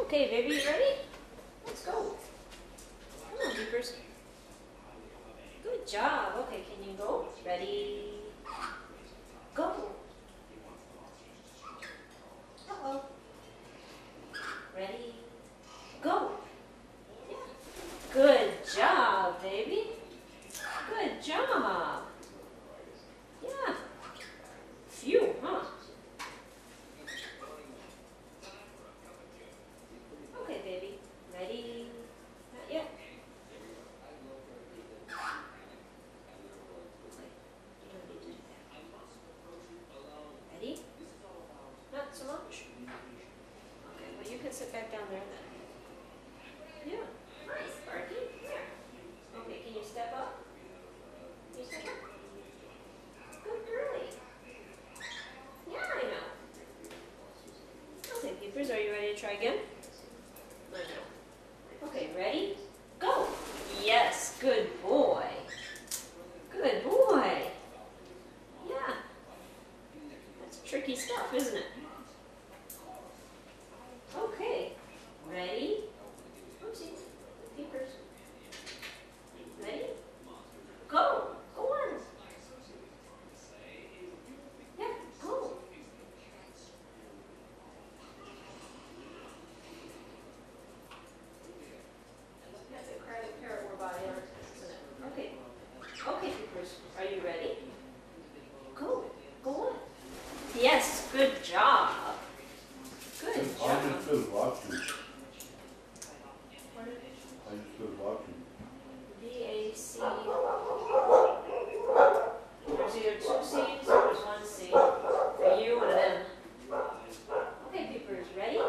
Okay, baby, you ready? Let's go. Come on, Beepers. Good job. Okay, can you go? Ready? Go. Uh-oh. Ready? Go. Yeah. Good job, baby. Good job. Yeah. Phew, huh? Okay, baby. Ready? Not yet. Okay. You don't need to do that. Ready? Not so much. Okay, well you can sit back down there then. Yeah. Nice, Sparky. There. Okay, can you step up? Can you step up? Good girlie. Yeah, I know. Okay, Beepers, are you ready to try again? I know. Okay, ready? Go! Yes, good boy. Good boy. Yeah. That's tricky stuff, isn't it? Okay. Ready? Oopsie. Beepers. Ready? Go! Go on. Yeah, go. That's a crowded parrot body, isn't it? Okay. Okay, Beepers. Are you ready? Go. Go on. Yes, good job. Good I job. just stood watching. Pardon? I just stood watching. VAC. There's either 2 C's or there's 1 C. For you and them. Okay, Beepers, ready? Go!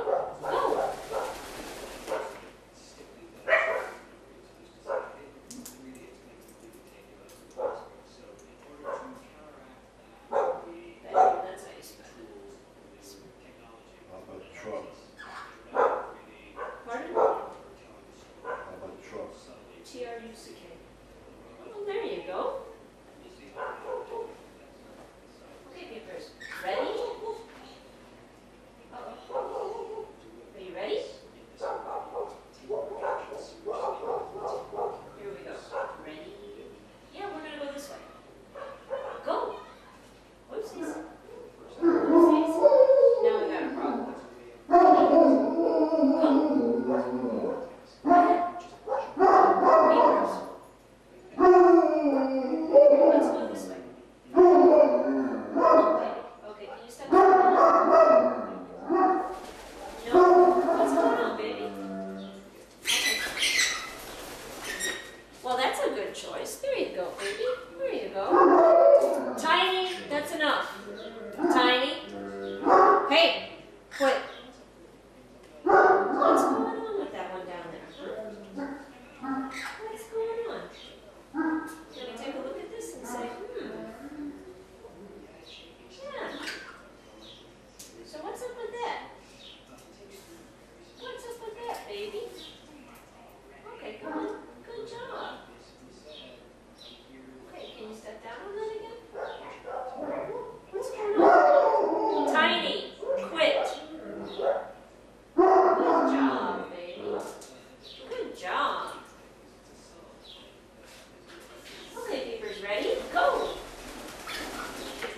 That's how you spell it. How about the truck? Pardon? How about the truck? T-R-U-C-K. Well, there you go. Okay, Beepers, ready? Uh-oh. Are you ready? Here we go. Ready? Yeah, we're gonna go this way. Go! Whoopsies. Whoopsies. Now we got a problem. Go! Go ahead. Beepers. Let's go this way. Okay. Okay, can you step up? No? What's going on, baby? Okay. Well, that's a good choice. There you go, baby. There you go. Tiny, that's enough. Tiny. Hey, quit. What's going on with that one down there? What's going on? Can we take a look at this and say, yeah. So what's up with that? What's up with that, baby? Okay, come on. Good job. Okay, can you step down on that again? What's going on? Tiny, quit. Good job, baby. Good job. Okay, Beepers, ready? Go!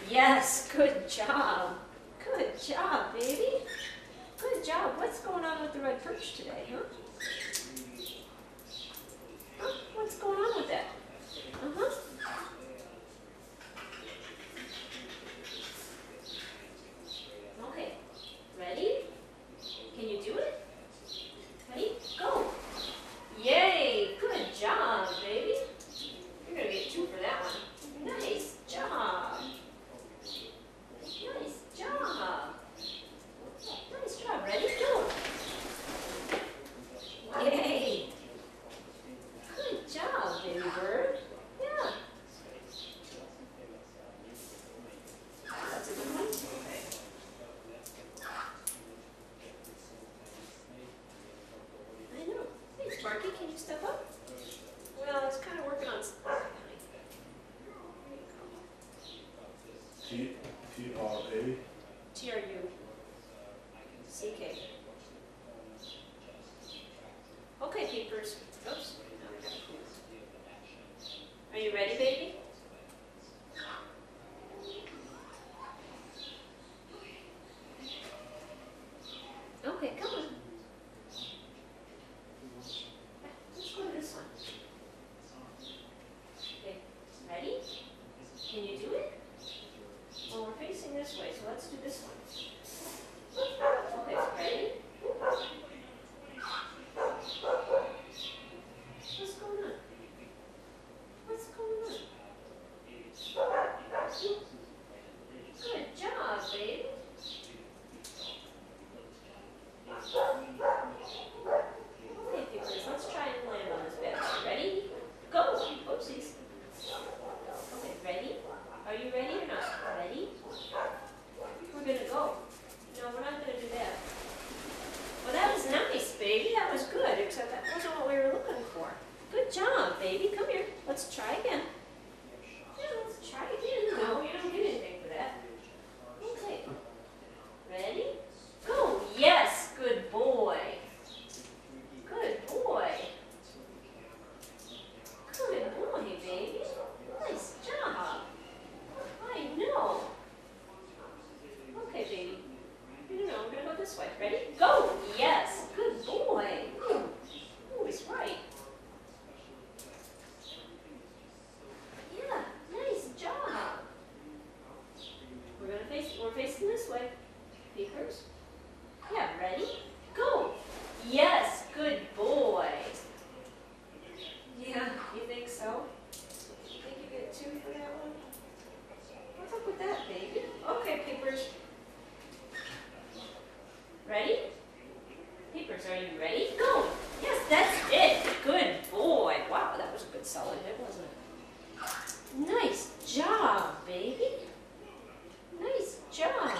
Yes, good job. Good job, baby. Good job. What's going on with the red perch today, huh? Huh? What's going on with that? Uh-huh. Okay. Ready? Can you do it? Ready? Go! Yay! Good job, baby. You're going to get 2 for that one. Nice job. Nice job. Nice job. Ready? Go! Yay! Good job, baby bird. Yeah. That's a good one. Okay. I know. Hey, Sparky, can you step up? Well, it's kind of working on Sparky. T-R-A? T-R-U-C-K. said that wasn't what we were looking for. Good job, baby. Come here. Let's try again. Yeah, let's try again. No, you don't get anything for that. Okay. Ready? Go. Yes. Good boy. Good boy. Good boy, baby. Nice job. I know. Okay, baby. No, we're gonna go this way. Ready? Go! Yes! Good boy! Ooh, he's right. Yeah, nice job. We're facing this way. Peekers. Yeah, ready? Go! Yes! Good boy! Yeah, you think so? You think you get 2 for that one? What's up with that, baby? Okay, Peepers. Ready? Peepers, are you ready? Go! Yes, that's it! Good boy! Wow, that was a good solid hit, wasn't it? Nice job, baby! Nice job!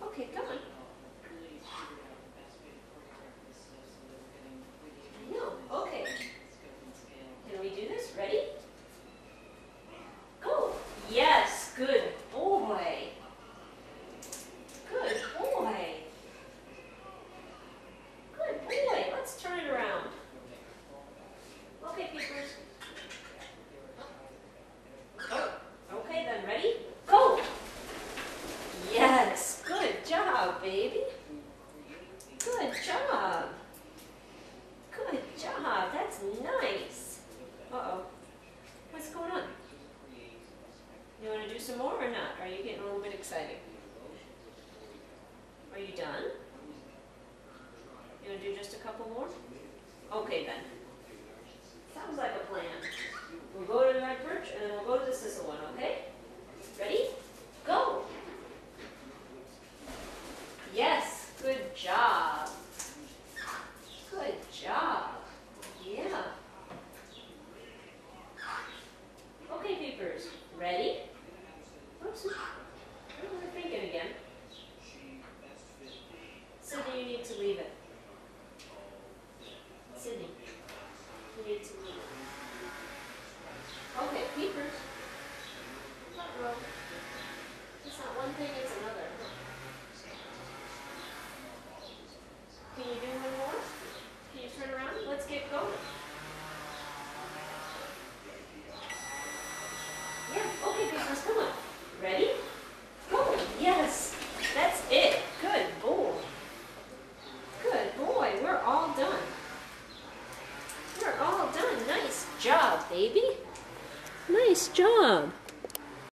Okay, come on. I know, okay. Can we do this? Ready? Go! Yes, good boy! Good boy! Good boy! Let's turn it around. Okay, Peepers. Oh, okay then, ready? Go! Yes! Good job, baby! Good job! Good job! That's nice! Uh-oh. What's going on? You want to do some more or not? Are you getting a little bit excited? Are you done? You want to do just a couple more? Okay then. Sounds like a plan. We'll go to the red perch and then we'll go to the sisal one, okay? Ready? Go! Yes, good job. Good job. Yeah. Okay, Peepers. Ready? Oops. We're thinking again. Sydney, you need to leave it. Sydney, you need to leave it. Okay, Peepers. Uh-oh. It's not one thing, it's another. Can you do one more? Can you turn around? Let's get going. Yeah, okay, Peepers, come on. Ready? Go! Yes! That's it! Good boy! Good boy, we're all done. We're all done. Nice job, baby. Nice job.